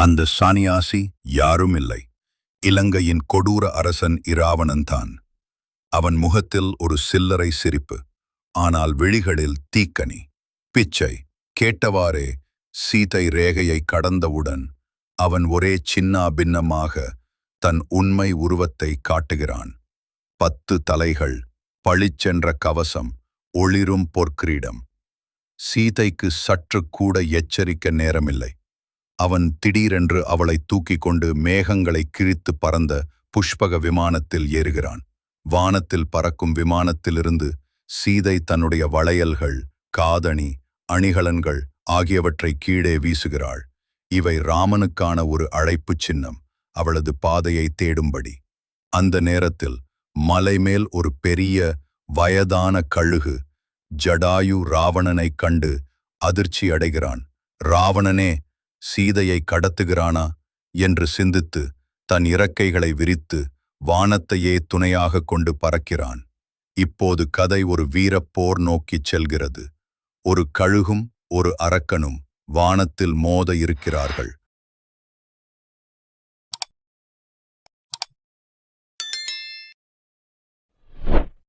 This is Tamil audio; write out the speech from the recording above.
அந்த சானியாசி யாரும் இல்லை, இலங்கையின் கொடூர அரசன் இராவணன்தான். அவன் முகத்தில் ஒரு சில்லறை சிரிப்பு, ஆனால் விழிகளில் தீக்கனி. பிச்சை கேட்டவாறே சீதை ரேகையை கடந்தவுடன் அவன் ஒரே சின்னா பின்னமாக தன் உண்மை உருவத்தை காட்டுகிறான். 10 தலைகள், பளிச்சென்ற கவசம், ஒளிரும் பொற்கிரீடம். சீதைக்கு சற்று கூட எச்சரிக்க நேரமில்லை. அவன் திடீரென்று அவளை தூக்கிக் கொண்டு மேகங்களை கிழித்து பறந்த புஷ்பக விமானத்தில் ஏறுகிறான். வானத்தில் பறக்கும் விமானத்திலிருந்து சீதை தன்னுடைய வளையல்கள், காதணி, அணிகலன்கள் ஆகியவற்றை கீழே வீசுகிறாள். இவை ராமனுக்கான ஒரு அழைப்புச் சின்னம், அவளது பாதையை தேடும்படி. அந்த நேரத்தில் மலைமேல் ஒரு பெரிய வயதான கழுகு ஜடாயு ராவணனைக் கண்டு அதிர்ச்சி அடைகிறான். ராவணனே சீதையை கடத்துகிறானா என்று சிந்தித்து தன் இறக்கைகளை விரித்து வானத்தையே துணையாக கொண்டு பறக்கிறான். இப்போது கதை ஒரு வீரப்போர் நோக்கிச் செல்கிறது. ஒரு கழுகும் ஒரு அரக்கனும் வானத்தில் மோத இருக்கிறார்கள்.